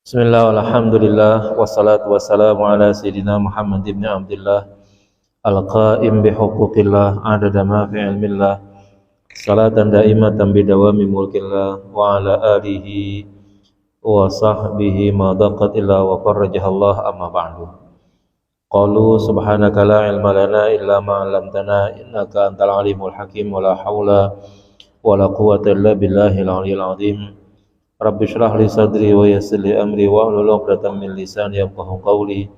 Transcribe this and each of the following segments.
Bismillah, alhamdulillah, wassalatu wassalamu ala sayyidina Muhammad ibn Abdullah al-qa'im bihuquqillah adada ma fi ilmillah salatan daimatan bidawami mulkillah wa ala alihi wa sahbihi ma daqat illa wa farrajahallah amma ba'du. Qalu subhanaka la ilma lana illa ma 'allamtana innaka antal alimul hakim wa la haula wa la quwwata illa billahil aliyyil azim. Rabbi shrah li sadri wa yassir li amri wahlul 'uqdatam min lisani yafqahu qawli.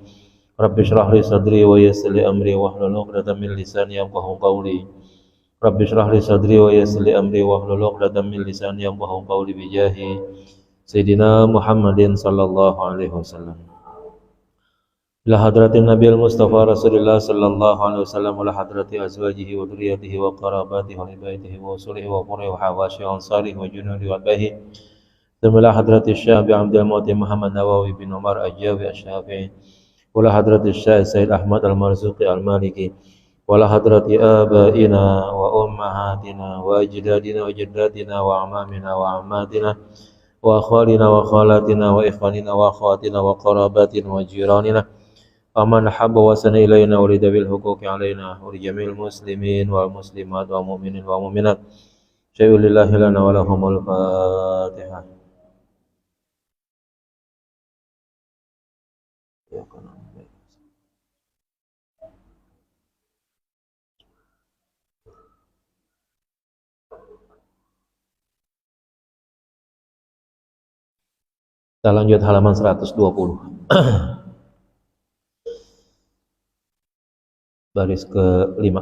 Rabbi shrah li sadri wa yassir li amri wahlul 'uqdatam min lisani yafqahu qawli. Rabbi shrah li sadri wa yassir li amri wahlul 'uqdatam min lisani yafqahu qawli bi jahi Sayyidina Muhammadin sallallahu alaihi wasallam. Ila hadratin Nabiyil Mustafa Rasulillah sallallahu alaihi wasallam wa hadrati azwajihi wa dzurriyyatihi wa qarabatihi wa baitihi wa usulihi wa quraihi wa hawashi wa ansarihi wa junudi wa bahi. ثم حضرة الشيخ عبد المعطي محمد نواوي بن عمر الجاوي الشافعي ولا حضرة الشيخ سيد أحمد المرزوقي المالكي ولا حضرة آبائنا وأمهاتنا وأجدادنا وجداتنا وأعمامنا وعماتنا وأخوالنا وخالاتنا وإخواننا وأخواتنا وقراباتنا وجيراننا ومن حب وسن إلينا ولذوي الحقوق علينا ولجميع المسلمين والمسلمات والمؤمنين والمؤمنات شيء لله لنا ولهم الفاتحة. Kita lanjut halaman 120. Baris ke-5.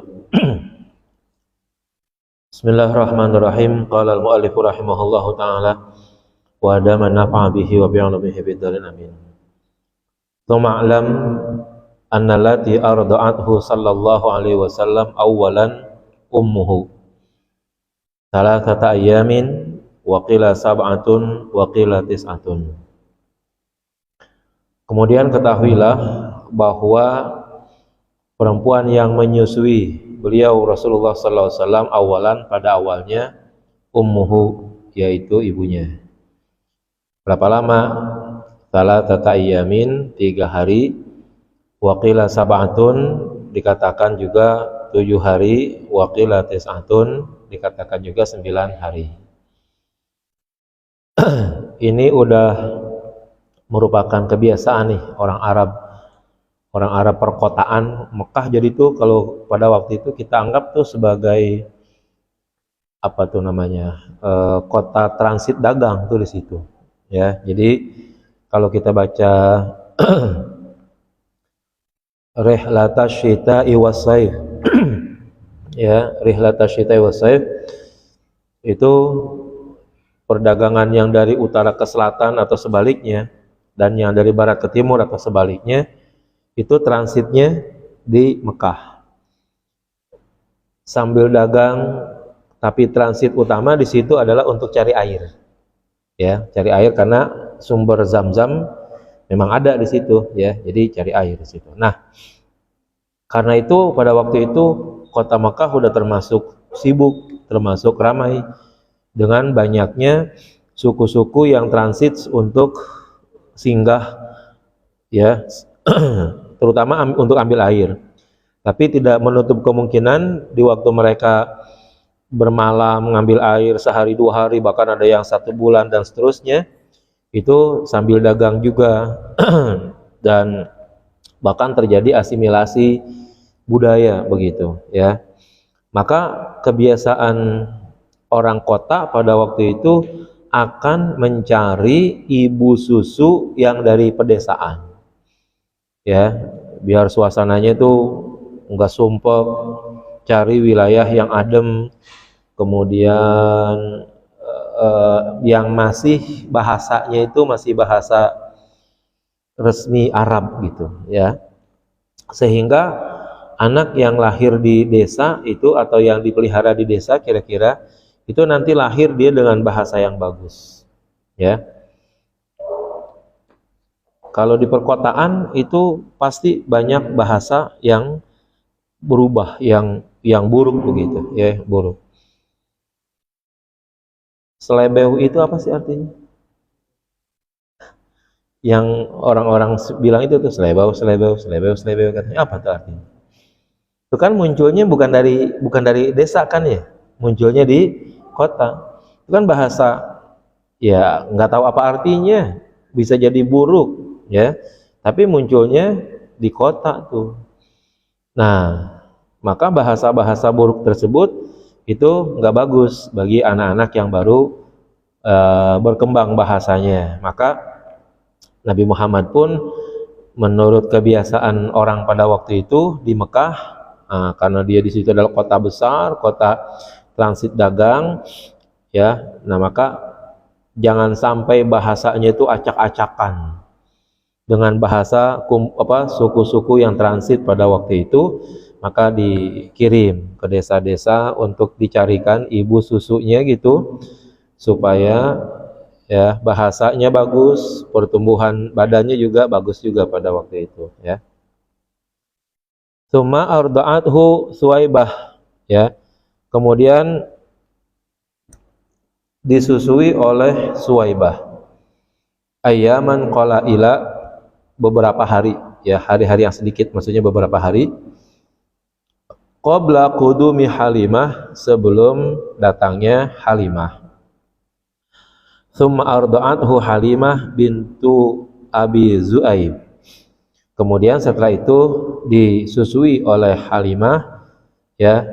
Bismillahirrahmanirrahim. Qala al-mu'allif rahimahullahu ta'ala wa adama nafa'a bihi wa bi'ulumihi bid-darin amin. Tsumma alam anna allati arda'athu sallallahu alaihi wasallam awalan ummuhu thalathata ayyamin wa qila sab'atun wa qila tis'atun. Kemudian ketahuilah bahwa perempuan yang menyusui beliau Rasulullah sallallahu alaihi wasallam awalan pada awalnya ummuhu, yaitu ibunya. Berapa lama? Thalathata ayyamin, 3 hari. Wa qila sab'atun, dikatakan juga 7 hari. Wa qila tis'atun, dikatakan juga 9 hari. Ini udah merupakan kebiasaan nih orang Arab perkotaan Mekah. Jadi tuh kalau pada waktu itu kita anggap tuh sebagai apa tuh namanya, kota transit dagang tuh di situ ya. Jadi kalau kita baca Rihlatash Syita'i was-Saif ya, Rihlatash Syita'i was-Saif itu perdagangan yang dari utara ke selatan atau sebaliknya, dan yang dari barat ke timur atau sebaliknya, itu transitnya di Mekah sambil dagang, tapi transit utama di situ adalah untuk cari air ya, cari air karena sumber Zam-Zam memang ada di situ ya, jadi cari air di situ. Nah, karena itu pada waktu itu kota Mekah udah termasuk sibuk, termasuk ramai dengan banyaknya suku-suku yang transit untuk singgah ya, terutama untuk ambil air. Tapi tidak menutup kemungkinan di waktu mereka bermalam mengambil air sehari 2 hari, bahkan ada yang 1 bulan dan seterusnya, itu sambil dagang juga. Dan bahkan terjadi asimilasi budaya begitu ya. Maka kebiasaan orang kota pada waktu itu akan mencari ibu susu yang dari pedesaan ya, biar suasananya itu enggak sumpek, cari wilayah yang adem, kemudian yang masih bahasanya itu masih bahasa resmi Arab gitu ya, sehingga anak yang lahir di desa itu atau yang dipelihara di desa kira-kira itu nanti lahir dia dengan bahasa yang bagus ya. Kalau di perkotaan itu pasti banyak bahasa yang berubah, yang buruk begitu ya, buruk. Selebehu itu apa sih artinya? yang orang-orang bilang itu tuh selebau katanya apa tuh artinya? Itu kan munculnya bukan dari desa kan ya, munculnya di kota. Itu kan bahasa ya nggak tahu apa artinya, bisa jadi buruk ya, tapi munculnya di kota tuh. Nah, maka bahasa-bahasa buruk tersebut itu nggak bagus bagi anak-anak yang baru berkembang bahasanya. Maka Nabi Muhammad pun menurut kebiasaan orang pada waktu itu di Mekah, karena dia di situ adalah kota besar, kota transit dagang, ya. Nah, maka jangan sampai bahasanya itu acak-acakan dengan bahasa suku-suku yang transit pada waktu itu, maka dikirim ke desa-desa untuk dicarikan ibu susunya gitu, supaya ya bahasanya bagus, pertumbuhan badannya juga bagus juga pada waktu itu ya. Summa arda'athu Suwaibah, ya. Kemudian disusui oleh Suwaibah. Ayaman qalaila, beberapa hari, ya, hari-hari yang sedikit, maksudnya beberapa hari. Qabla qudumi Halimah, sebelum datangnya Halimah. Summa arda'athu Halimah bintu Abi Zu'aib. Kemudian setelah itu disusui oleh Halimah, ya,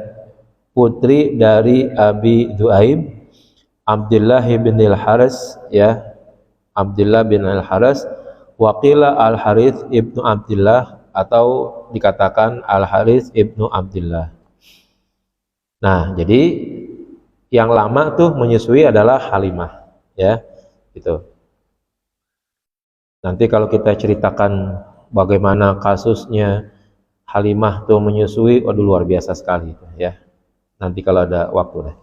putri dari Abi Zu'aib, Abdullah bin Al-Haris, ya, Abdullah bin Al-Haris, waqila Al-Harits ibnu Abdullah, atau dikatakan Al-Harits ibnu Abdullah. Nah, jadi yang lama tuh menyusui adalah Halimah, ya, gitu. Nanti kalau kita ceritakan bagaimana kasusnya Halimah tuh menyusui, waduh luar biasa sekali, ya. Nanti kalau ada waktu deh.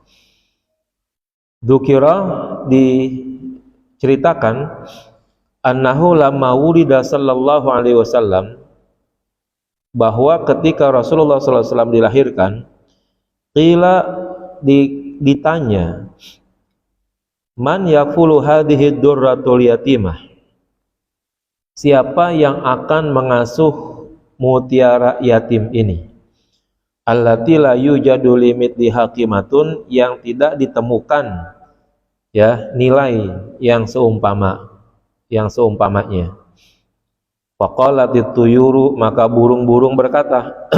Dzukira, diceritakan, annahu lamma wulida sallallahu alaihi wasallam, bahwa ketika Rasulullah sallallahu alaihi wasallam dilahirkan, qila, ditanya, man yakfulu hadhihi durratul yatimah, siapa yang akan mengasuh mutiara yatim ini, allati la yujadu limit dihakimatun, yang tidak ditemukan, ya, nilai yang seumpamanya. Faqalatit tuyuru, maka burung-burung berkata,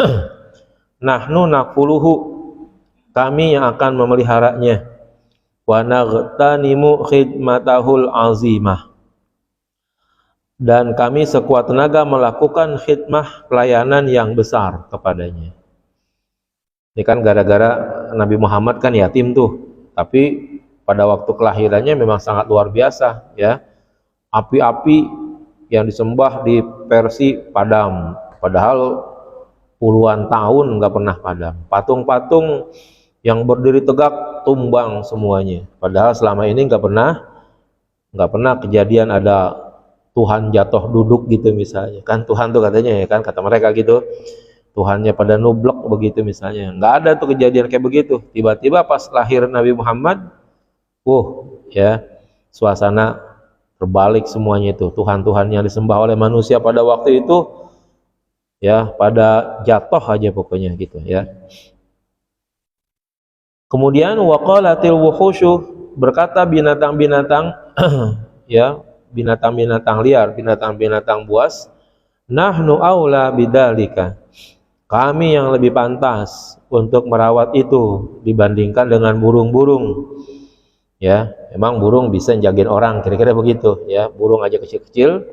nahnu nakfuluhu, kami yang akan memeliharanya, wa naghtanimu khidmatahul azimah, dan kami sekuat tenaga melakukan khidmah, pelayanan yang besar kepadanya. Ini kan gara-gara Nabi Muhammad kan yatim tuh, tapi pada waktu kelahirannya memang sangat luar biasa, ya. Api-api yang disembah di Persia padam, padahal puluhan tahun nggak pernah padam. Patung-patung yang berdiri tegak tumbang semuanya, padahal selama ini nggak pernah kejadian ada Tuhan jatuh duduk gitu misalnya. Kan Tuhan tuh katanya, ya kan, kata mereka gitu, Tuhannya pada nublek begitu misalnya. Nggak ada tuh kejadian kayak begitu. Tiba-tiba pas lahir Nabi Muhammad, ya, suasana terbalik semuanya itu. Tuhan-Tuhan yang disembah oleh manusia pada waktu itu, ya, pada jatuh aja pokoknya gitu, ya. Kemudian waqalatil wuhusyu, berkata binatang-binatang ya, binatang-binatang liar, binatang-binatang buas, nahnu aula bidzalika, kami yang lebih pantas untuk merawat itu dibandingkan dengan burung-burung. Ya, emang burung bisa jagain orang, kira-kira begitu, ya, burung aja kecil-kecil.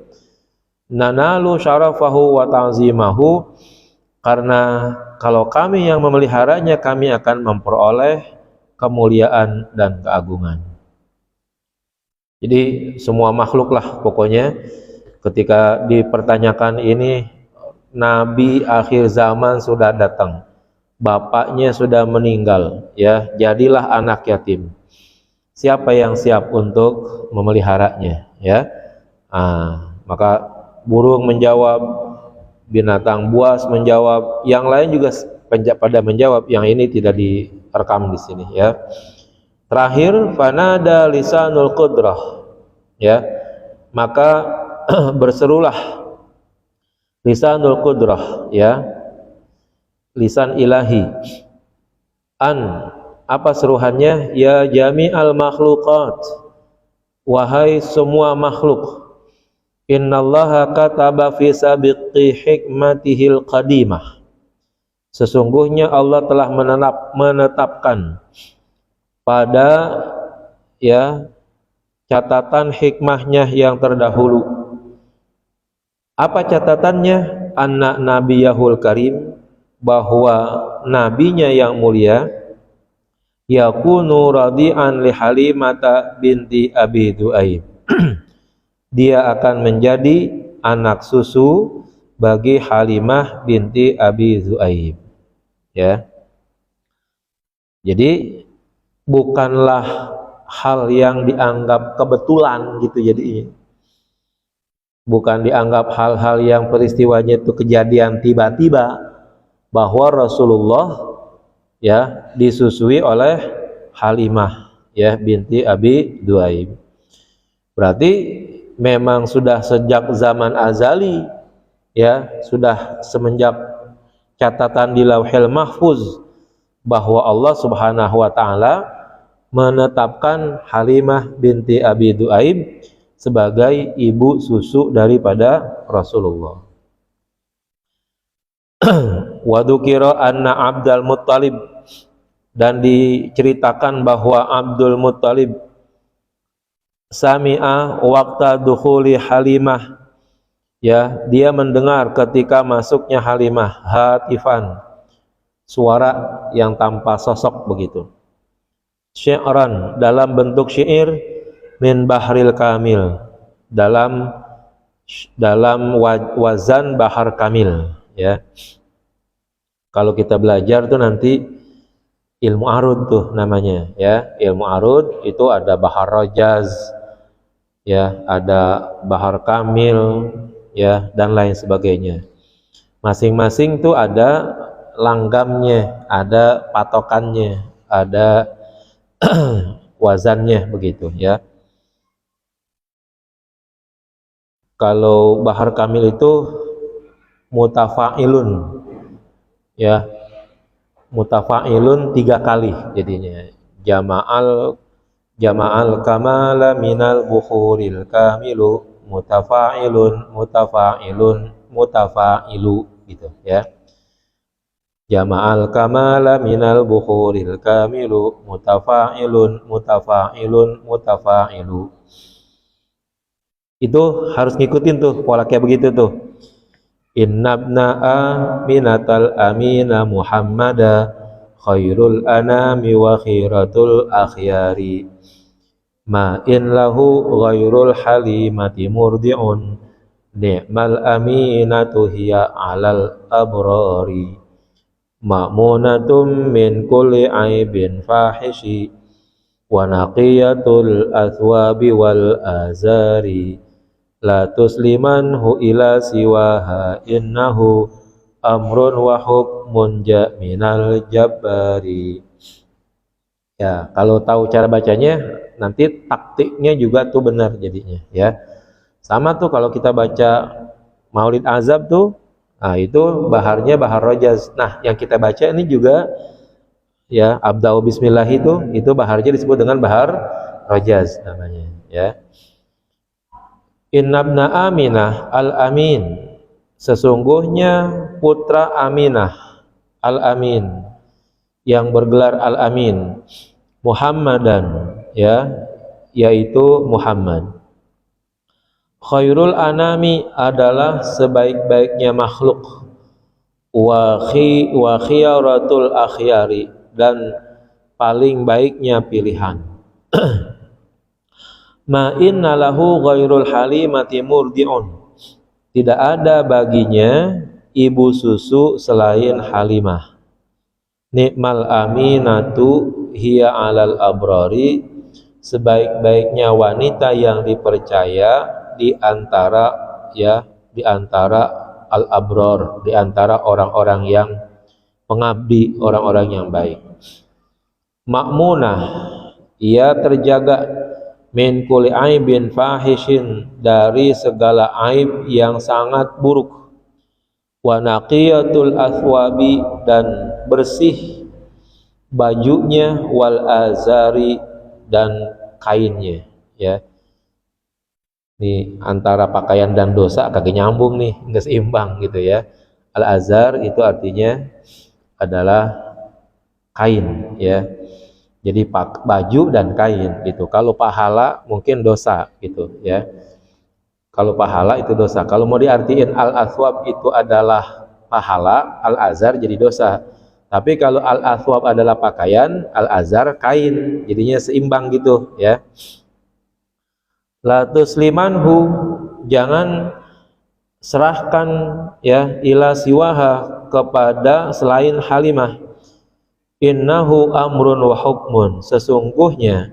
Nanalu syarafahu wa ta'zimahu, karena kalau kami yang memeliharanya, kami akan memperoleh kemuliaan dan keagungan. Jadi semua makhluk lah pokoknya, ketika dipertanyakan ini, Nabi akhir zaman sudah datang, bapaknya sudah meninggal, ya, jadilah anak yatim. Siapa yang siap untuk memeliharanya, ya? Maka burung menjawab, binatang buas menjawab, yang lain juga pada menjawab. Yang ini tidak direkam di sini, ya. Terakhir, fanada lisanul qudrah, ya, maka berserulah lisanul qudrah, ya, lisan ilahi. Apa seruhannya? Ya jami'al makhluqat, wahai semua makhluk, innallaha kataba fi sabiqi hikmatihil qadimah, sesungguhnya Allah telah menetapkan pada, ya, catatan hikmahnya yang terdahulu. Apa catatannya? Anna nabiyahul karim, bahwa nabinya yang mulia, yakunu radi'an li Halimata binti Abi Du'aib, dia akan menjadi anak susu bagi Halimah binti Abi Du'aib, ya. Jadi bukanlah hal yang dianggap kebetulan gitu, jadi bukan dianggap hal-hal yang peristiwanya itu kejadian tiba-tiba bahwa Rasulullah, ya, disusui oleh Halimah, ya, binti Abi Du'aib. Berarti memang sudah sejak zaman azali, ya, sudah semenjak catatan di Lauhil Mahfuz bahwa Allah Subhanahu wa taala menetapkan Halimah binti Abi Du'aib sebagai ibu susu daripada Rasulullah. Wa dzukira anna Abdul Muttalib, dan diceritakan bahwa Abdul Muttalib sami'a waqta dukhuli Halimah, ya, dia mendengar ketika masuknya Halimah, hatifan, suara yang tanpa sosok begitu, syi'ran, dalam bentuk syair, min bahril kamil, dalam wazan bahar kamil, ya. Kalau kita belajar tuh nanti ilmu arud tuh namanya, ya. Ilmu arud itu ada bahar rojaz, ya, ada bahar kamil, ya, dan lain sebagainya. Masing-masing tuh ada langgamnya, ada patokannya, ada wazannya begitu, ya. Kalau bahar kamil itu mutafa'ilun, ya, mutafa'ilun 3 kali jadinya. Jama'al kamala minal bukhuril kamilu, mutafa'ilun mutafa'ilu gitu, ya. Jama'al kamala minal bukhuril kamilu, mutafa'ilun mutafa'ilu. Itu harus ngikutin tuh pola kayak begitu tuh. Innabna aminatal amina Muhammada khairul anami wa khiratul akhyari, ma in lahu ghairul halimati murdi'un, ni'mal aminatu hiya alal abrari, ma'munatum min kulli aibin fahishi, wa naqiyatul athwabi wal azari, la tuslimanhu ila siwaha innahu amrun wa hukmun minal jabbari. Ya, kalau tahu cara bacanya, nanti taktiknya juga tuh benar jadinya, ya. Sama tuh kalau kita baca Maulid Azab tuh, nah itu baharnya bahar rojaz. Nah, yang kita baca ini juga, ya, Abda'u Bismillah itu baharnya disebut dengan bahar rojaz namanya, ya. Innabna Aminah al-Amin, sesungguhnya putra Aminah al-Amin, yang bergelar al-Amin, Muhammadan, ya, yaitu Muhammad. Khairul anami, adalah sebaik-baiknya makhluk, wa khiyaratul akhyari, dan paling baiknya pilihan. Ma inna lahu ghairul halimati murdi'un, tidak ada baginya ibu susu selain Halimah. Ni'mal aminatu hiya alal abrari, sebaik-baiknya wanita yang dipercaya di antara, ya, di antara al-abror, di antara orang-orang yang pengabdi, orang-orang yang baik. Ma'munah, ia terjaga, min kulli aibin fahishin, dari segala aib yang sangat buruk, wa naqiyatul athwabi, dan bersih bajunya, wal azari, dan kainnya. Ya, ini antara pakaian dan dosa kagak nyambung nih, nggak seimbang gitu ya. Al azar itu artinya adalah kain ya, jadi baju dan kain gitu. Kalau pahala mungkin dosa gitu ya, kalau pahala itu dosa. Kalau mau diartiin al aswab itu adalah pahala, al azar jadi dosa. Tapi kalau al aswab adalah pakaian, al azar kain, jadinya seimbang gitu ya. La tuslimanhu, jangan serahkan ya, ila siwaha, kepada selain Halimah. Innahu amrun wa hukmun, sesungguhnya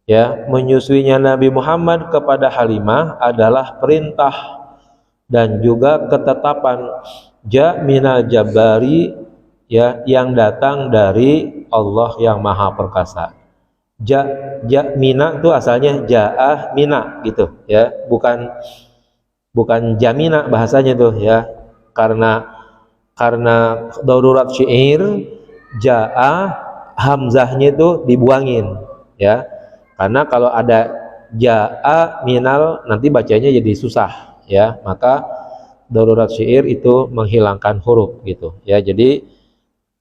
ya, menyusuinya Nabi Muhammad kepada Halimah adalah perintah dan juga ketetapan, ja minal jabari ya, yang datang dari Allah yang maha perkasa. Ja mina itu asalnya ja'ah mina gitu ya, bukan jamina bahasanya tuh ya, karena darurat syair, ja'ah hamzahnya itu dibuangin ya, karena kalau ada ja'a minal nanti bacanya jadi susah ya, maka darurat syair itu menghilangkan huruf gitu ya. Jadi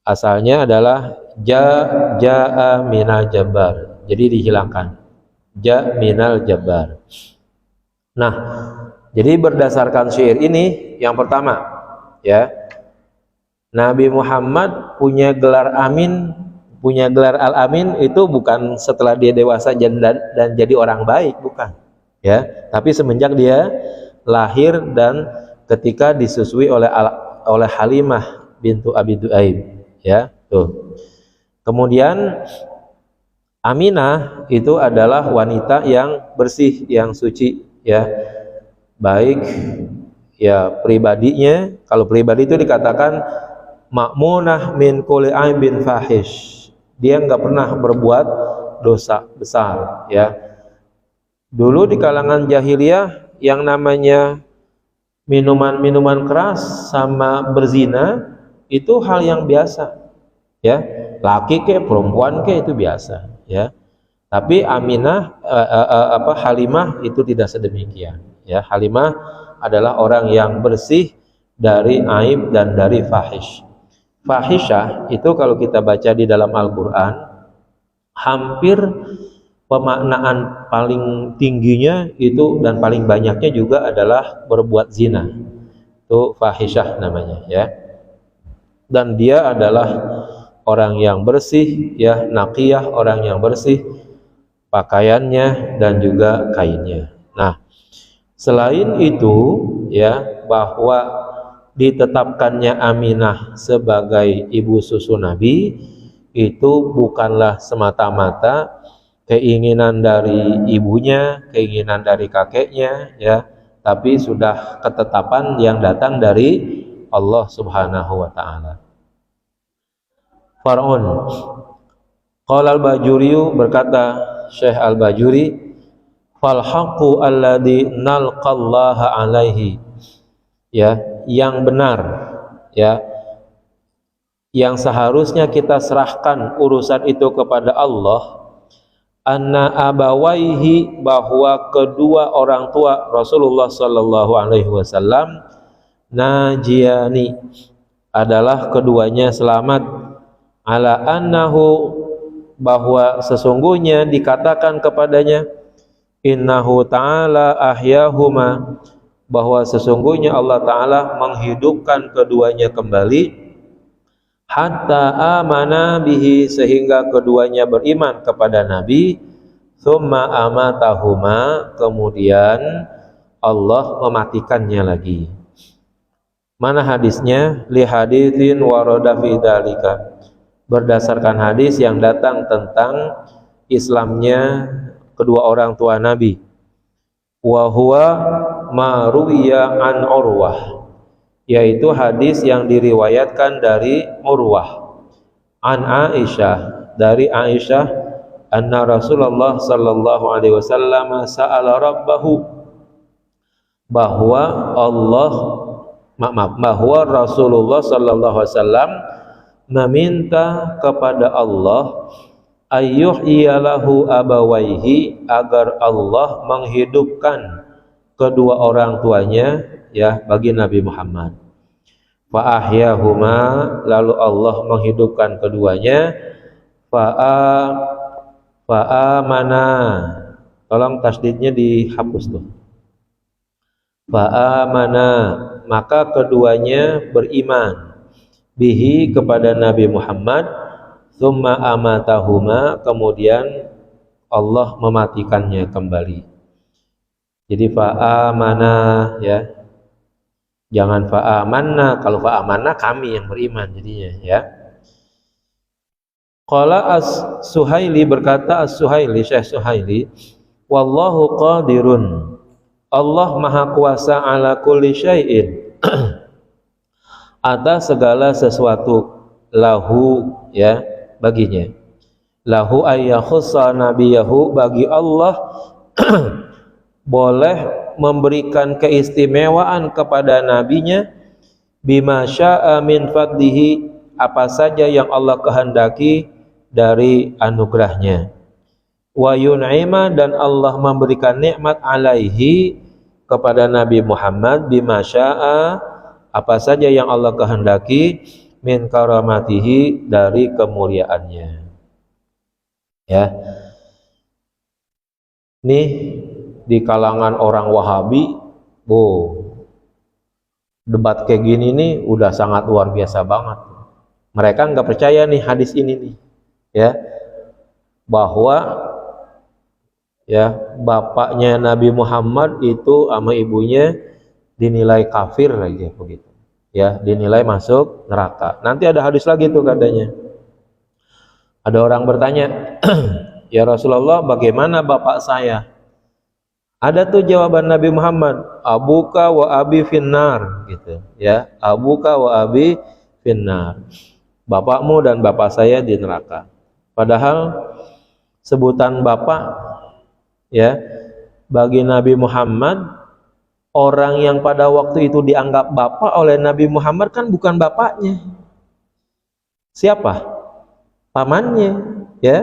asalnya adalah ja'a minal jabar, jadi dihilangkan ja minal jabar. Nah, jadi berdasarkan syair ini, yang pertama ya, Nabi Muhammad punya gelar amin, punya gelar al-amin itu bukan setelah dia dewasa dan jadi orang baik, bukan ya, tapi semenjak dia lahir dan ketika disusui oleh Halimah bintu Abi Duaib ya tuh. Kemudian Aminah itu adalah wanita yang bersih, yang suci ya, baik ya pribadinya. Kalau pribadi itu dikatakan ma'munah min kulli aibin fahish, dia nggak pernah berbuat dosa besar ya. Dulu di kalangan jahiliyah yang namanya minuman keras sama berzina itu hal yang biasa ya, laki ke perempuan ke itu biasa ya. Tapi Aminah Halimah itu tidak sedemikian ya. Halimah adalah orang yang bersih dari aib dan dari fahish. Fahisyah itu kalau kita baca di dalam Al-Qur'an, hampir pemaknaan paling tingginya itu dan paling banyaknya juga adalah berbuat zina. Itu fahisyah namanya ya. Dan dia adalah orang yang bersih ya, naqiyah, orang yang bersih pakaiannya dan juga kainnya. Nah, selain itu ya, bahwa ditetapkannya Aminah sebagai ibu susu Nabi itu bukanlah semata-mata keinginan dari ibunya, keinginan dari kakeknya ya, tapi sudah ketetapan yang datang dari Allah Subhanahu wa taala. Far'un. Qala al-Bajuri, berkata Syekh al-Bajuri, fal haqqu alladhi nalqallaha alaihi, ya, yang benar ya, yang seharusnya kita serahkan urusan itu kepada Allah, anna abawaihi, bahwa kedua orang tua Rasulullah sallallahu alaihi wasallam, najiyani, adalah keduanya selamat, ala annahu, bahwa sesungguhnya dikatakan kepadanya, innahu ta'ala ahyahuma, bahwa sesungguhnya Allah Ta'ala menghidupkan keduanya kembali, hatta amana bihi, sehingga keduanya beriman kepada Nabi, thumma amatahuma, kemudian Allah mematikannya lagi. Mana hadisnya? Li haditsin warada fi dzalika, berdasarkan hadis yang datang tentang Islamnya kedua orang tua Nabi. Wa huwa ma ruwiya an Urwah, yaitu hadis yang diriwayatkan dari Urwah, an Aisyah, dari Aisyah, anna Rasulullah sallallahu alaihi wasallam sa'ala rabbahu, bahwa Rasulullah sallallahu alaihi wasallam meminta kepada Allah ayyuhyilahu abawaihi, agar Allah menghidupkan kedua orang tuanya ya bagi Nabi Muhammad. Fa ahyahuma, lalu Allah menghidupkan keduanya. Fa'amana, tolong tasdidnya dihapus tuh. Fa'amana, maka keduanya beriman bihi, kepada Nabi Muhammad. Tsumma amatahuma, kemudian Allah mematikannya kembali. Jadi fa'amana ya, jangan fa'amanna. Kalau fa'amanna kami yang beriman jadinya ya. Qala As-Suhaili, berkata As-Suhaili, Syekh Suhaili, wallahu qadirun, Allah maha kuasa ala kulli syai'in, atas segala sesuatu, lahu ya baginya, lahu ayyakhussa nabiyahu, bagi Allah boleh memberikan keistimewaan kepada nabinya, bima sya'a min fadlihi, apa saja yang Allah kehendaki dari anugerahnya, wa yun'ima, dan Allah memberikan nikmat alaihi, kepada Nabi Muhammad, bima sya'a, apa saja yang Allah kehendaki, min karamatihi, dari kemuliaannya ya. Nih di kalangan orang Wahabi, debat kayak gini nih udah sangat luar biasa banget. Mereka nggak percaya nih hadis ini nih ya, bahwa ya bapaknya Nabi Muhammad itu sama ibunya dinilai kafir aja begitu ya, dinilai masuk neraka. Nanti ada hadis lagi tuh katanya, ada orang bertanya, ya Rasulullah, bagaimana bapak saya? Ada tuh jawaban Nabi Muhammad, abuka wa abi finnar gitu ya, abuka wa abi finnar, bapakmu dan bapak saya di neraka. Padahal sebutan bapak ya bagi Nabi Muhammad, orang yang pada waktu itu dianggap bapak oleh Nabi Muhammad kan bukan bapaknya. Siapa? Pamannya ya.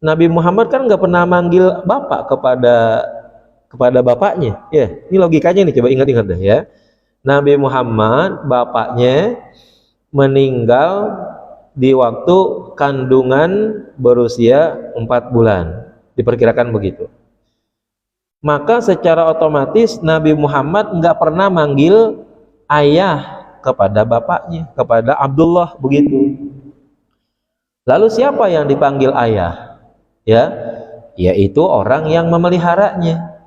Nabi Muhammad kan nggak pernah manggil bapak kepada bapaknya ya. Ini logikanya nih, coba ingat-ingat deh ya. Nabi Muhammad bapaknya meninggal di waktu kandungan berusia 4 bulan, diperkirakan begitu. Maka secara otomatis Nabi Muhammad nggak pernah manggil ayah kepada bapaknya, kepada Abdullah begitu. Lalu siapa yang dipanggil ayah? Ya, yaitu orang yang memeliharanya.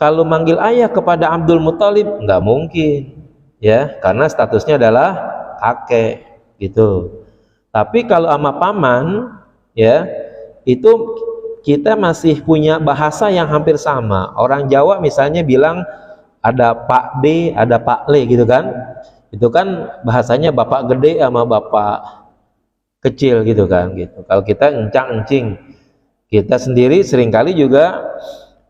Kalau manggil ayah kepada Abdul Muthalib nggak mungkin ya, karena statusnya adalah kakek gitu. Tapi kalau sama paman ya, itu kita masih punya bahasa yang hampir sama. Orang Jawa misalnya bilang ada Pak D, ada Pak Le gitu kan. Itu kan bahasanya bapak gede sama bapak kecil gitu kan gitu. Kalau kita encang encing, kita sendiri seringkali juga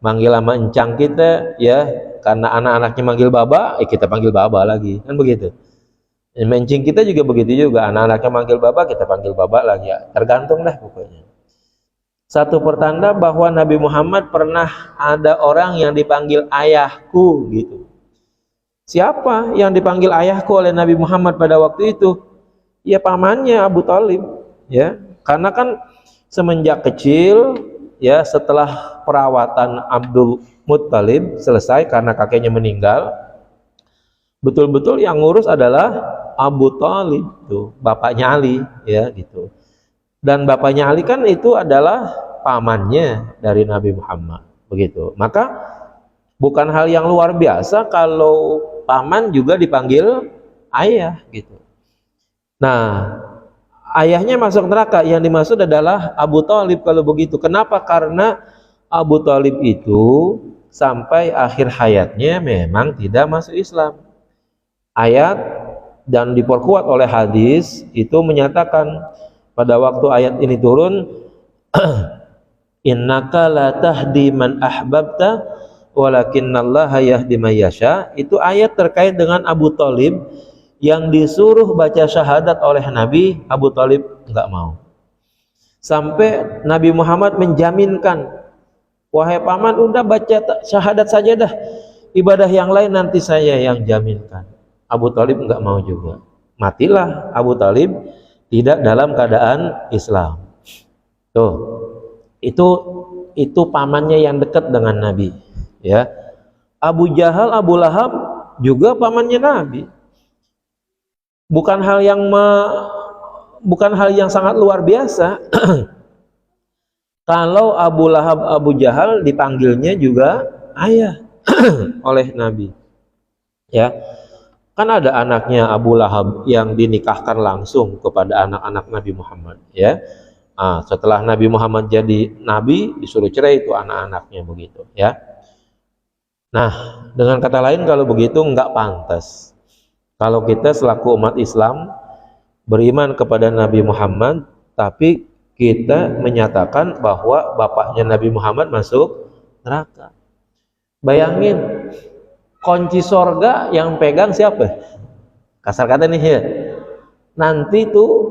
manggil sama encang kita ya, karena anak-anaknya manggil baba, kita panggil baba lagi, kan begitu. Mencing kita juga begitu juga, anak-anaknya manggil baba, kita panggil baba lagi ya, tergantung dah pokoknya. Satu pertanda bahwa Nabi Muhammad pernah ada orang yang dipanggil ayahku gitu. Siapa yang dipanggil ayahku oleh Nabi Muhammad pada waktu itu? Ya pamannya Abu Thalib ya, karena kan semenjak kecil ya, setelah perawatan Abdul Muttalib selesai karena kakeknya meninggal, betul-betul yang ngurus adalah Abu Thalib tuh, bapaknya Ali ya gitu. Dan bapaknya Ali kan itu adalah pamannya dari Nabi Muhammad begitu. Maka bukan hal yang luar biasa kalau paman juga dipanggil ayah gitu. Nah, ayahnya masuk neraka, yang dimaksud adalah Abu Thalib kalau begitu. Kenapa? Karena Abu Thalib itu sampai akhir hayatnya memang tidak masuk Islam. Ayat dan diperkuat oleh hadis itu menyatakan pada waktu ayat ini turun, Innaka la tahdi man ahbabta walakinallaha yahdi may yasha. Itu ayat terkait dengan Abu Thalib yang disuruh baca syahadat oleh Nabi. Abu Thalib enggak mau. Sampai Nabi Muhammad menjaminkan, wahai paman, udah baca syahadat saja dah, ibadah yang lain nanti saya yang jaminkan. Abu Thalib enggak mau juga. Matilah Abu Thalib tidak dalam keadaan Islam. Tuh. Itu pamannya yang dekat dengan Nabi, ya. Abu Jahal, Abu Lahab juga pamannya Nabi. Bukan hal yang sangat luar biasa. Kalau Abu Lahab, Abu Jahal dipanggilnya juga ayah oleh Nabi, ya. Kan ada anaknya Abu Lahab yang dinikahkan langsung kepada anak-anak Nabi Muhammad, ya. Setelah Nabi Muhammad jadi nabi, disuruh cerai itu anak-anaknya, begitu, ya. Nah, dengan kata lain, kalau begitu enggak pantas kalau kita selaku umat Islam beriman kepada Nabi Muhammad, tapi kita menyatakan bahwa bapaknya Nabi Muhammad masuk neraka. Bayangin, kunci sorga yang pegang siapa? Kasar kata nih ya, nanti tuh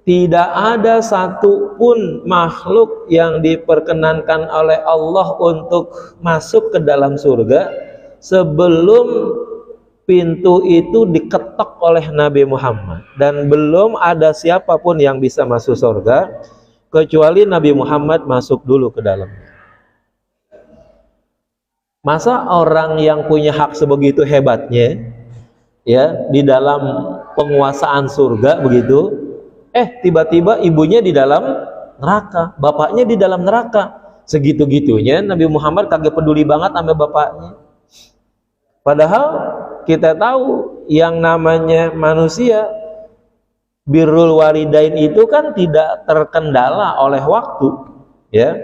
tidak ada satupun makhluk yang diperkenankan oleh Allah untuk masuk ke dalam surga sebelum pintu itu diketok oleh Nabi Muhammad, dan belum ada siapapun yang bisa masuk surga kecuali Nabi Muhammad masuk dulu ke dalamnya. Masa orang yang punya hak sebegitu hebatnya, ya, di dalam penguasaan surga begitu, tiba-tiba ibunya di dalam neraka, bapaknya di dalam neraka. Segitu-gitunya Nabi Muhammad kagak peduli banget sama bapaknya. Padahal kita tahu yang namanya manusia, birrul walidain itu kan tidak terkendala oleh waktu, ya.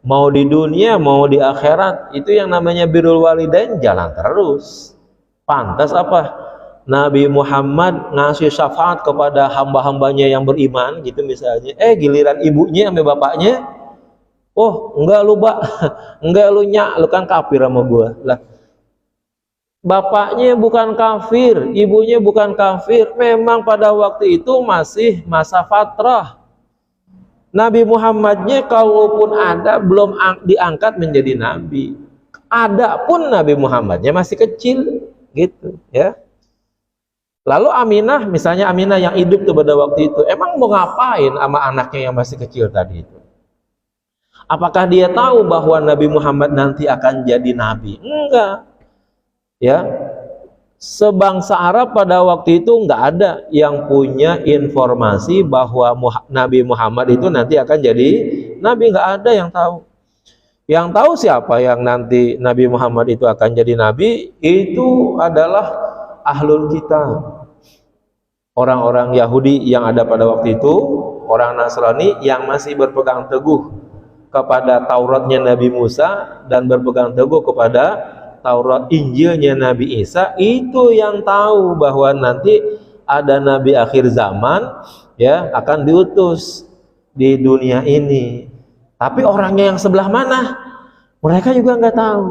Mau di dunia mau di akhirat, itu yang namanya birrul walidain jalan terus. Pantas apa Nabi Muhammad ngasih syafaat kepada hamba-hambanya yang beriman gitu misalnya, giliran ibunya sama bapaknya, oh enggak lu enggak lu nyak, lu kan kafir sama gua lah. Bapaknya bukan kafir, ibunya bukan kafir, memang pada waktu itu masih masa fatrah. Nabi Muhammadnya kalaupun ada belum diangkat menjadi nabi, ada pun Nabi Muhammadnya masih kecil gitu, ya. Lalu Aminah, misalnya Aminah yang hidup tuh pada waktu itu, emang mau ngapain sama anaknya yang masih kecil tadi itu? Apakah dia tahu bahwa Nabi Muhammad nanti akan jadi nabi? Enggak, ya. Sebangsa Arab pada waktu itu enggak ada yang punya informasi bahwa Nabi Muhammad itu nanti akan jadi nabi, enggak ada yang tahu. Yang tahu siapa yang nanti Nabi Muhammad itu akan jadi nabi, itu adalah ahlul kitab, orang-orang Yahudi yang ada pada waktu itu, orang Nasrani yang masih berpegang teguh kepada Tauratnya Nabi Musa dan berpegang teguh kepada Taurat Injilnya Nabi Isa. Itu yang tahu bahwa nanti ada nabi akhir zaman, ya, akan diutus di dunia ini. Tapi orangnya yang sebelah mana, mereka juga nggak tahu.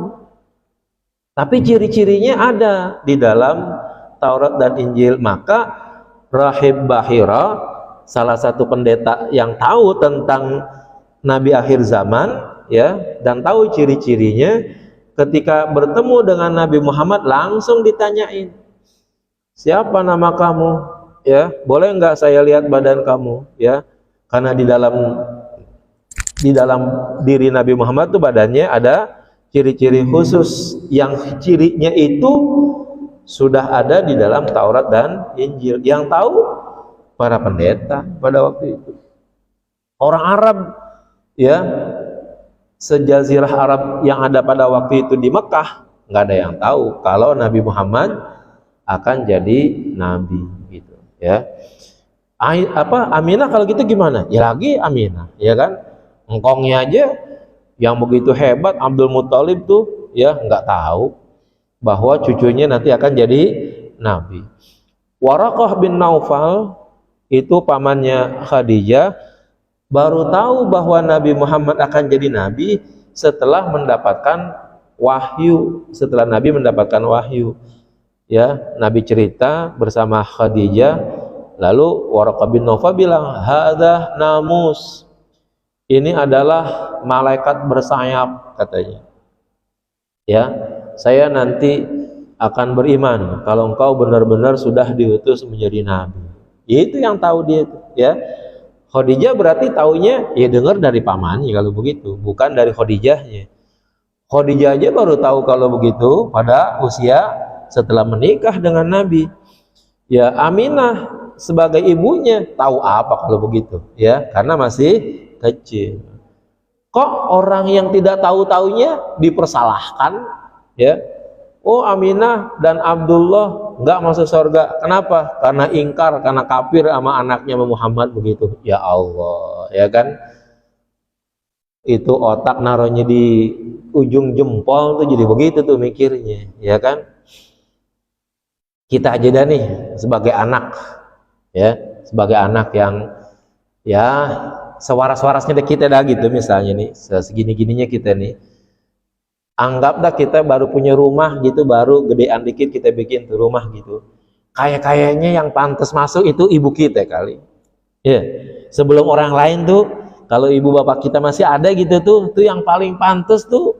Tapi ciri-cirinya ada di dalam Taurat dan Injil. Maka Rahib Bahira, salah satu pendeta yang tahu tentang nabi akhir zaman, ya, dan tahu ciri-cirinya, ketika bertemu dengan Nabi Muhammad langsung ditanyain, siapa nama kamu, ya, boleh nggak saya lihat badan kamu, ya, karena di dalam diri Nabi Muhammad tuh badannya ada ciri-ciri khusus yang cirinya itu sudah ada di dalam Taurat dan Injil. Yang tahu para pendeta pada waktu itu. Orang Arab, ya, sejazirah Arab yang ada pada waktu itu di Mekah, nggak ada yang tahu kalau Nabi Muhammad akan jadi nabi, gitu, ya. Aminah kalau gitu gimana? Ya lagi Aminah, ya kan? Engkongnya aja yang begitu hebat, Abdul Muthalib tuh, ya, nggak tahu bahwa cucunya nanti akan jadi nabi. Waraqah bin Naufal itu pamannya Khadijah, baru tahu bahwa Nabi Muhammad akan jadi nabi setelah mendapatkan wahyu. Setelah Nabi mendapatkan wahyu, ya, Nabi cerita bersama Khadijah, lalu Waraqah bin Nawfal bilang, hadza namus, ini adalah malaikat bersayap, katanya. Ya, saya nanti akan beriman kalau engkau benar-benar sudah diutus menjadi nabi. Itu yang tahu dia itu, ya. Khadijah berarti taunya ya dengar dari pamannya kalau begitu, bukan dari Khadijahnya. Khadijah aja baru tahu kalau begitu pada usia setelah menikah dengan Nabi. Ya, Aminah sebagai ibunya tahu apa kalau begitu, ya, karena masih kecil. Kok orang yang tidak tahu-taunya dipersalahkan, ya? Oh, Aminah dan Abdullah nggak masuk surga. Kenapa? Karena ingkar, karena kafir sama anaknya Muhammad, begitu. Ya Allah, ya kan? Itu otak naruhnya di ujung jempol tuh jadi begitu tuh mikirnya, ya kan? Kita aja dah nih sebagai anak, ya, sebagai anak yang ya sewaras-warasnya kita dah gitu, misalnya nih segini-gininya kita nih. Anggap dah kita baru punya rumah gitu, baru gedean dikit kita bikin tuh rumah gitu. Kayaknya yang pantas masuk itu ibu kita kali. Ya, sebelum orang lain tuh, kalau ibu bapak kita masih ada gitu tuh yang paling pantas tuh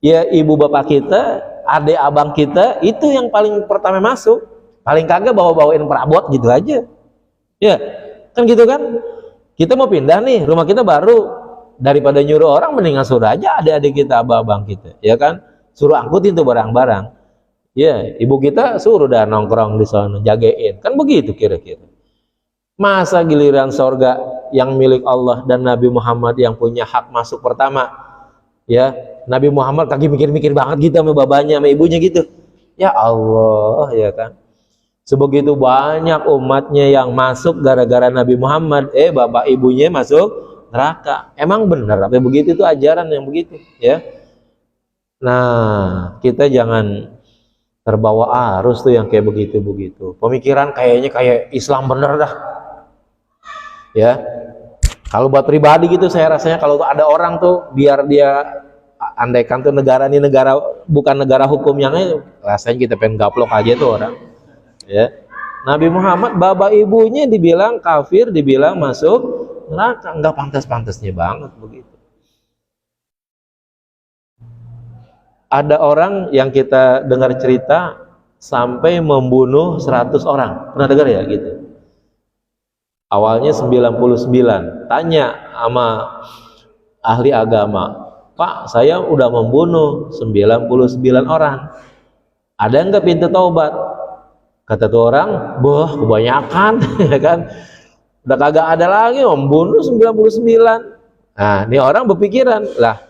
ya ibu bapak kita, adik abang kita, itu yang paling pertama masuk. Paling kagak bawa-bawain perabot gitu aja. Ya, kan gitu kan? Kita mau pindah nih, rumah kita baru. Daripada nyuruh orang, mendingan suruh aja adik-adik kita, abang-abang kita, ya kan? Suruh angkutin tuh barang-barang. Ya, ibu kita suruh dah nongkrong di sana, jagain. Kan begitu kira-kira. Masa giliran sorga yang milik Allah dan Nabi Muhammad yang punya hak masuk pertama, ya, Nabi Muhammad kaki mikir-mikir banget gitu sama babanya, sama ibunya gitu. Ya Allah, ya kan? Sebegitu banyak umatnya yang masuk gara-gara Nabi Muhammad, bapak ibunya masuk neraka. Emang benar apa begitu? Itu ajaran yang begitu, ya. Nah, kita jangan terbawa arus tuh yang kayak begitu-begitu. Pemikiran kayaknya kayak Islam bener dah, ya. Kalau buat pribadi gitu, saya rasanya kalau ada orang tuh biar dia andaikan tuh negara ini negara bukan negara hukum yang rasanya kita pengen gaplok aja tuh orang, ya. Nabi Muhammad bapak ibunya dibilang kafir, dibilang masuk neraka, nggak pantas-pantasnya banget begitu. Ada orang yang kita dengar cerita sampai membunuh 100 orang. Pernah dengar ya gitu? Awalnya 99. Tanya sama ahli agama, Pak, saya udah membunuh 99 orang. Ada nggak pintu taubat? Kata tuh orang, boh kebanyakan, ya kan? Udah kagak ada lagi, membunuh 99. Nah, ini orang berpikiran, lah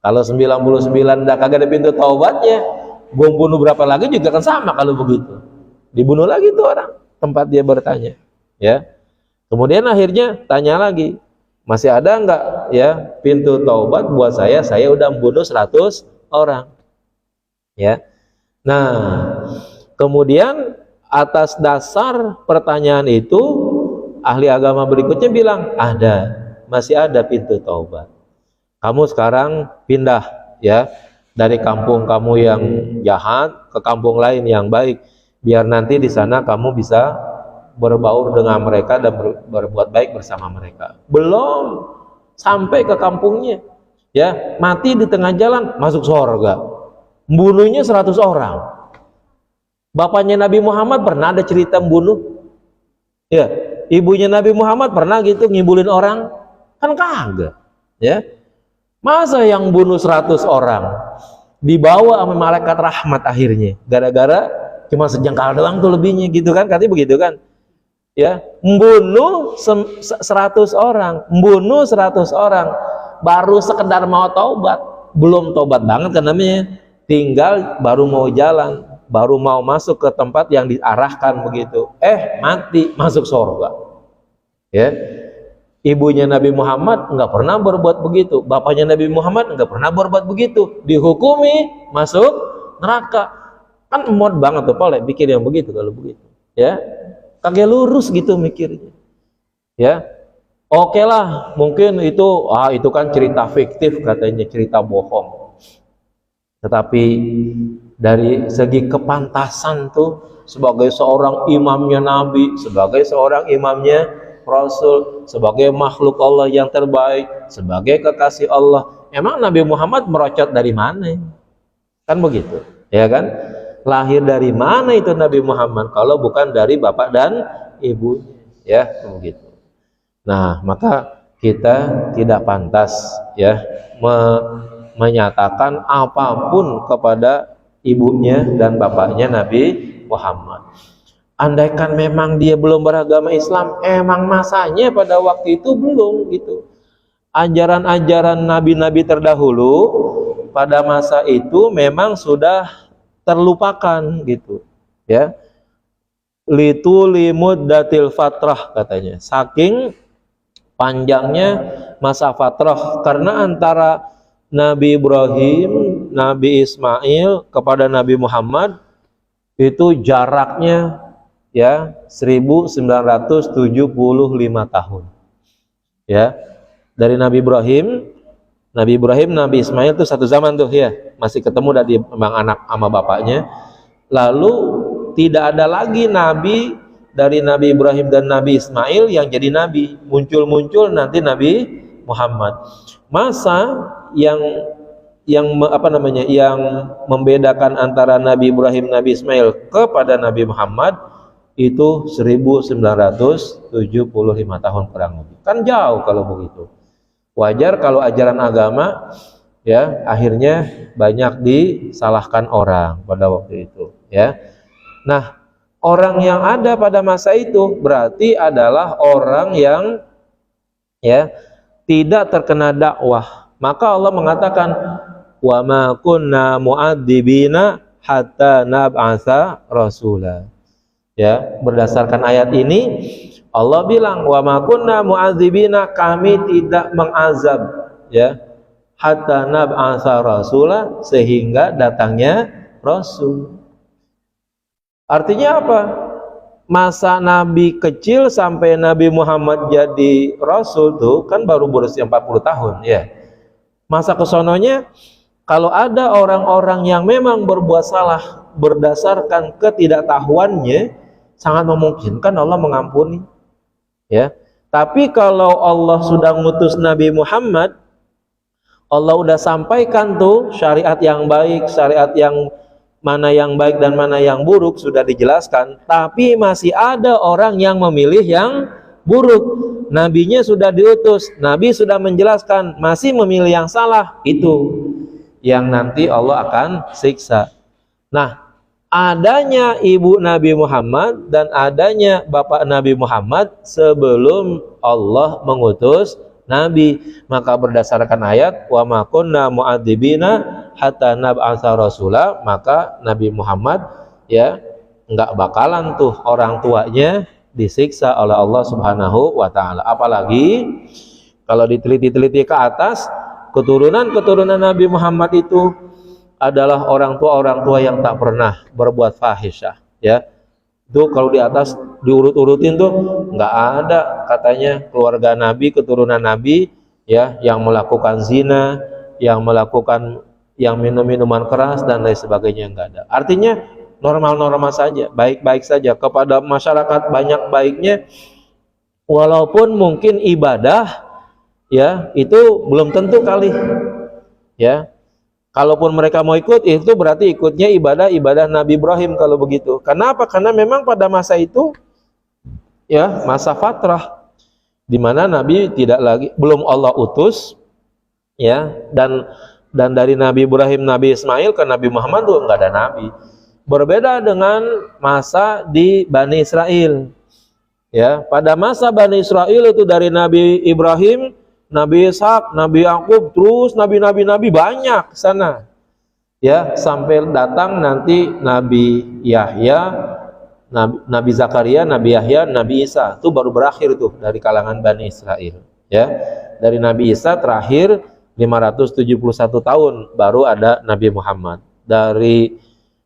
kalau 99 udah kagak ada pintu taubatnya, gue bunuh berapa lagi juga kan sama kalau begitu. Dibunuh lagi tuh orang, tempat dia bertanya, ya. Kemudian akhirnya tanya lagi, masih ada nggak ya pintu taubat buat saya udah membunuh 100 orang, ya. Nah, kemudian atas dasar pertanyaan itu ahli agama berikutnya bilang, masih ada pintu taubat. Kamu sekarang pindah, ya, dari kampung kamu yang jahat ke kampung lain yang baik, biar nanti di sana kamu bisa berbaur dengan mereka dan berbuat baik bersama mereka. Belum sampai ke kampungnya, ya, mati di tengah jalan masuk surga. Bunuhnya 100 orang. Bapaknya Nabi Muhammad pernah ada cerita membunuh? Ya. Ibunya Nabi Muhammad pernah gitu ngibulin orang? Kan kagak, ya. Masa yang bunuh 100 orang dibawa sama malaikat rahmat akhirnya gara-gara cuma sejengkal doang tuh lebihnya gitu kan, katanya begitu kan, ya. Membunuh 100 orang, membunuh 100 orang baru sekedar mau taubat, belum taubat banget kan namanya, tinggal baru mau jalan, baru mau masuk ke tempat yang diarahkan begitu, mati masuk surga, ya. Ibunya Nabi Muhammad nggak pernah berbuat begitu, bapaknya Nabi Muhammad nggak pernah berbuat begitu, dihukumi masuk neraka. Kan emot banget tuh Pole pikir yang begitu kalau begitu, ya. Kagak lurus gitu mikirnya, ya. Oke lah, mungkin itu kan cerita fiktif katanya, cerita bohong. Tetapi dari segi kepantasan tuh sebagai seorang imamnya Nabi, sebagai seorang imamnya Rasul, sebagai makhluk Allah yang terbaik, sebagai kekasih Allah, emang Nabi Muhammad merocot dari mana? Kan begitu, ya kan? Lahir dari mana itu Nabi Muhammad kalau bukan dari bapak dan ibu, ya begitu. Nah, maka kita tidak pantas ya menyatakan apapun kepada ibunya dan bapaknya Nabi Muhammad. Andaikan memang dia belum beragama Islam, emang masanya pada waktu itu belum gitu. Ajaran-ajaran nabi-nabi terdahulu pada masa itu memang sudah terlupakan gitu, ya. Limudatil fatrah katanya. Saking panjangnya masa fatrah, karena antara Nabi Ibrahim, Nabi Ismail kepada Nabi Muhammad itu jaraknya ya 1975 tahun. Ya. Dari Nabi Ibrahim, Nabi Ismail itu satu zaman tuh ya, masih ketemu dari emang anak sama bapaknya. Lalu tidak ada lagi nabi dari Nabi Ibrahim dan Nabi Ismail yang jadi nabi, muncul nanti Nabi Muhammad. Masa yang membedakan antara Nabi Ibrahim, Nabi Ismail kepada Nabi Muhammad itu 1975 tahun kurang lebih. Kan jauh kalau begitu. Wajar kalau ajaran agama ya akhirnya banyak disalahkan orang pada waktu itu, ya. Nah, orang yang ada pada masa itu berarti adalah orang yang ya tidak terkena dakwah. Maka Allah mengatakan wa ma kunna mu'adzibina hatta nab'atsa rasula. Ya, berdasarkan ayat ini Allah bilang wa ma kunna mu'adzibina, kami tidak mengazab ya hatta nab'atsa rasula, sehingga datangnya rasul. Artinya apa? Masa Nabi kecil sampai Nabi Muhammad jadi Rasul tuh kan baru berusia 40 tahun ya. Masa kesononya kalau ada orang-orang yang memang berbuat salah berdasarkan ketidaktahuannya, sangat memungkinkan Allah mengampuni. Ya. Tapi kalau Allah sudah ngutus Nabi Muhammad, Allah udah sampaikan tuh syariat yang baik, syariat yang mana yang baik dan mana yang buruk sudah dijelaskan, tapi masih ada orang yang memilih yang buruk. Nabinya sudah diutus, Nabi sudah menjelaskan, masih memilih yang salah, itu yang nanti Allah akan siksa. Nah, adanya ibu Nabi Muhammad dan adanya bapak Nabi Muhammad sebelum Allah mengutus Nabi, maka berdasarkan ayat wa ma kunna mu'adzibina hatta nab'atsa rasula, maka Nabi Muhammad ya enggak bakalan tuh orang tuanya disiksa oleh Allah Subhanahu wa taala. Apalagi kalau diteliti-teliti ke atas, keturunan Nabi Muhammad itu adalah orang tua yang tak pernah berbuat fahisyah, ya. Itu kalau di atas diurut-urutin tuh nggak ada katanya keluarga Nabi, keturunan Nabi ya yang melakukan zina, yang melakukan yang minum-minuman keras dan lain sebagainya, nggak ada. Artinya normal-normal saja, baik-baik saja, kepada masyarakat banyak baiknya, walaupun mungkin ibadah ya itu belum tentu kali ya. Kalaupun mereka mau ikut, itu berarti ikutnya ibadah Nabi Ibrahim kalau begitu. Kenapa? Karena memang pada masa itu ya masa fatrah, di mana Nabi belum Allah utus ya, dan dari Nabi Ibrahim, Nabi Ismail ke Nabi Muhammad tuh nggak ada nabi. Berbeda dengan masa di Bani Israel. Ya, pada masa Bani Israel itu dari Nabi Ibrahim, Nabi Ishak, Nabi Yakub, terus nabi-nabi banyak sana. Ya, sampai datang nanti Nabi Yahya, Nabi Zakaria, Nabi Yahya, Nabi Isa. Itu baru berakhir tuh dari kalangan Bani Israel. Ya. Dari Nabi Isa terakhir 571 tahun baru ada Nabi Muhammad. Dari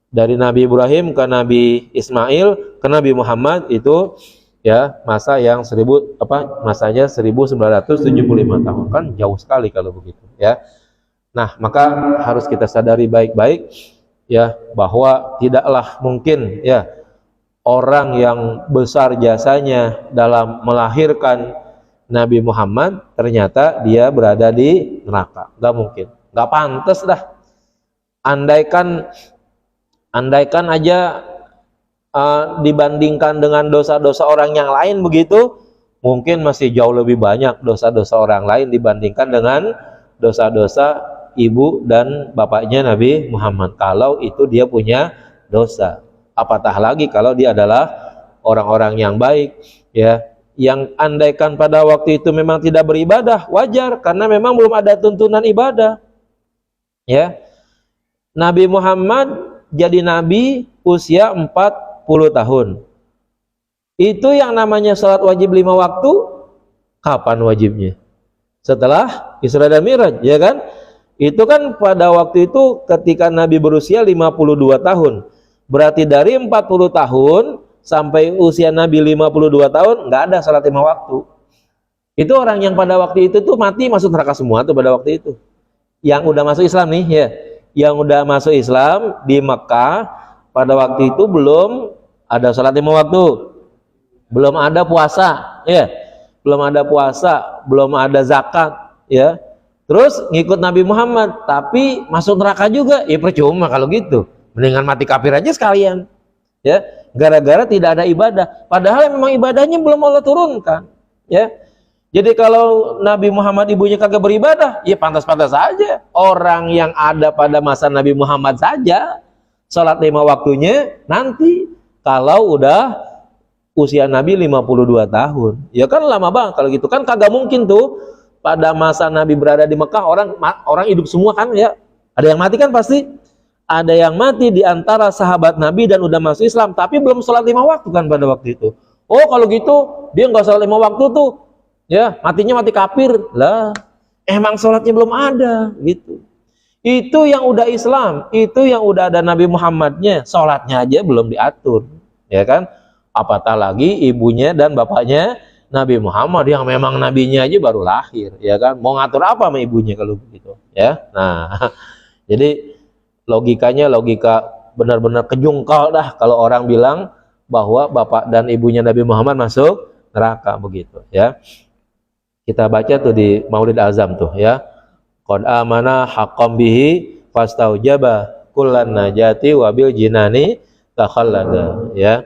Nabi Ibrahim ke Nabi Ismail ke Nabi Muhammad itu ya, masa yang masanya 1975 tahun, kan jauh sekali kalau begitu ya. Nah, maka harus kita sadari baik-baik ya, bahwa tidaklah mungkin ya orang yang besar jasanya dalam melahirkan Nabi Muhammad ternyata dia berada di neraka. Nggak mungkin, nggak pantas dah. Andaikan aja dibandingkan dengan dosa-dosa orang yang lain begitu, mungkin masih jauh lebih banyak dosa-dosa orang lain dibandingkan dengan dosa-dosa ibu dan bapaknya Nabi Muhammad, kalau itu dia punya dosa. Apatah lagi kalau dia adalah orang-orang yang baik ya, yang andaikan pada waktu itu memang tidak beribadah, wajar, karena memang belum ada tuntunan ibadah ya. Nabi Muhammad jadi nabi usia 40 tahun. Itu yang namanya sholat wajib 5 waktu, kapan wajibnya? Setelah Isra dan Mi'raj, ya kan? Itu kan pada waktu itu ketika Nabi berusia 52 tahun. Berarti dari 40 tahun sampai usia Nabi 52 tahun nggak ada sholat 5 waktu. Itu orang yang pada waktu itu tuh mati masuk neraka semua tuh pada waktu itu. Yang udah masuk Islam nih ya, yang udah masuk Islam di Mekah pada waktu itu belum ada sholat 5 waktu, belum ada puasa ya, belum ada puasa, belum ada zakat ya. Terus ngikut Nabi Muhammad tapi masuk neraka juga, ya percuma kalau gitu. Mendingan mati kafir aja sekalian ya, gara-gara tidak ada ibadah, padahal memang ibadahnya belum Allah turunkan ya. Jadi kalau Nabi Muhammad ibunya kagak beribadah, ya pantas-pantas saja. Orang yang ada pada masa Nabi Muhammad saja sholat 5 waktunya nanti kalau udah usia Nabi 52 tahun. Ya kan lama banget kalau gitu kan, kagak mungkin tuh pada masa Nabi berada di Mekah orang hidup semua kan ya. Ada yang mati kan pasti. Ada yang mati di antara sahabat Nabi dan udah masuk Islam tapi belum sholat 5 waktu kan pada waktu itu. Oh kalau gitu dia nggak sholat 5 waktu tuh ya, matinya mati kafir lah, emang sholatnya belum ada gitu. Itu yang udah Islam, itu yang udah ada Nabi Muhammadnya, sholatnya aja belum diatur ya kan, apatah lagi ibunya dan bapaknya Nabi Muhammad yang memang nabinya aja baru lahir ya kan, mau ngatur apa sama ibunya kalau begitu ya. Nah jadi logikanya logika benar-benar kejungkal dah kalau orang bilang bahwa bapak dan ibunya Nabi Muhammad masuk neraka begitu ya. Kita baca tuh di Maulid Azam tuh ya. Qad amana haqqam bihi fastaujaba kullan najati wabil jinani takhallada ya.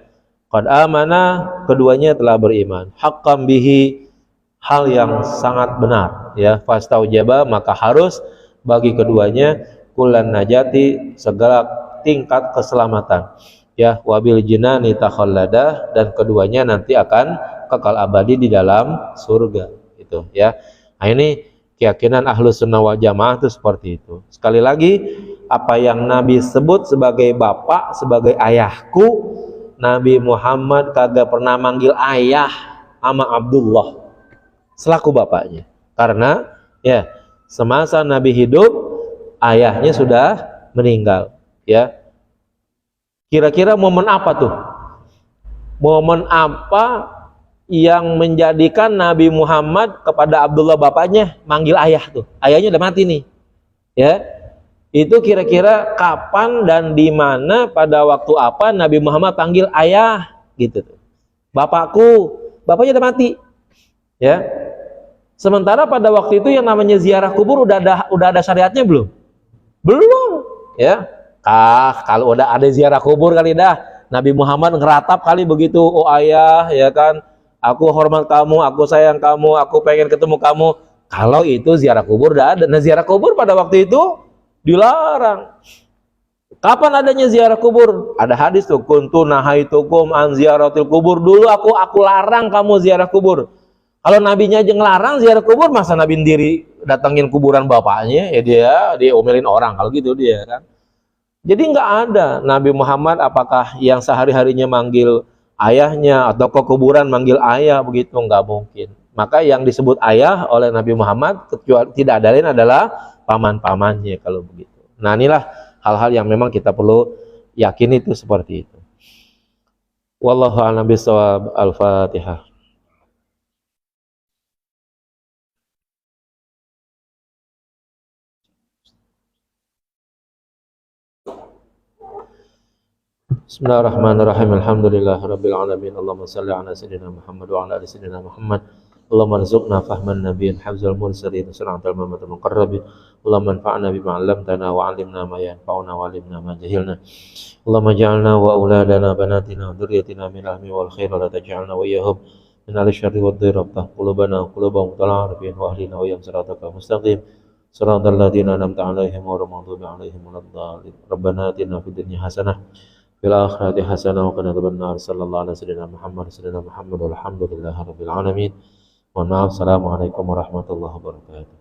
Qad amana, keduanya telah beriman. Haqqam bihi, hal yang sangat benar ya. Fastaujaba, maka harus bagi keduanya kullan najati, segala tingkat keselamatan ya. Wabil jinani takhallada, dan keduanya nanti akan kekal abadi di dalam surga itu ya. Nah ini keyakinan Ahlus Sunnah wal Jamaah itu seperti itu. Sekali lagi, apa yang Nabi sebut sebagai bapak, sebagai ayahku, Nabi Muhammad kagak pernah manggil ayah sama Abdullah selaku bapaknya, karena ya semasa Nabi hidup ayahnya sudah meninggal ya. Kira-kira momen apa tuh? Momen apa yang menjadikan Nabi Muhammad kepada Abdullah bapaknya manggil ayah tuh? Ayahnya udah mati nih ya. Itu kira-kira kapan dan di mana, pada waktu apa Nabi Muhammad panggil ayah gitu tuh? Bapakku, bapaknya udah mati ya. Sementara pada waktu itu yang namanya ziarah kubur udah ada syariatnya belum? Belum ya. Kalau udah ada ziarah kubur kali dah Nabi Muhammad ngeratap kali begitu, oh ayah ya kan, aku hormat kamu, aku sayang kamu, aku pengen ketemu kamu. Kalau itu ziarah kubur udah ada. Nah ziarah kubur pada waktu itu dilarang. Kapan adanya ziarah kubur? Ada hadis tuh, kuntu nahaitukum an ziaratil kubur. Dulu aku larang kamu ziarah kubur. Kalau nabinya aja ngelarang ziarah kubur, masa nabi sendiri datengin kuburan bapaknya? Ya dia omelin orang kalau gitu dia kan. Jadi nggak ada Nabi Muhammad apakah yang sehari-harinya manggil ayahnya atau ke kuburan manggil ayah begitu, nggak mungkin. Maka yang disebut ayah oleh Nabi Muhammad kecuali tidak ada lain adalah paman-pamannya kalau begitu. Nah inilah hal-hal yang memang kita perlu yakini itu seperti itu. Wallahu a'lam bishawab. Al-Fatihah. Bismillahirrahmanirrahim. Alhamdulillahirabbil alamin. Allahumma shalli ala sayyidina Muhammad wa ala ali sayyidina Muhammad. Allahumma arzuqna fahman nabiyyin hafzal mursalin siratal muhammadil muqarrabin. Allahumma anfa'na bima 'allamtana wa 'allimna ma yanfa'una wa 'allimna ma jahilna. Allahumma ja'alna wa auladana banatina wa dhurriyyatina min ahmi wal khair wa la taj'alna wa iyyahum min al-syarri wad dhir. Rabbana qulubana qulubahum tala'arifin wa ahlina wa yam siratal mustaqim. Siratal ladzina an'amta 'alaihim ghairil maghdubi 'alaihim waladdallin. Rabbana atina fid dunya hasanah fil akhirati hasanah wa qina adzabannar. Sallallahu alaihi sayyidina Muhammad walhamdulillahi rabbil alamin. Mohon maaf. Assalamualaikum warahmatullahi wabarakatuh.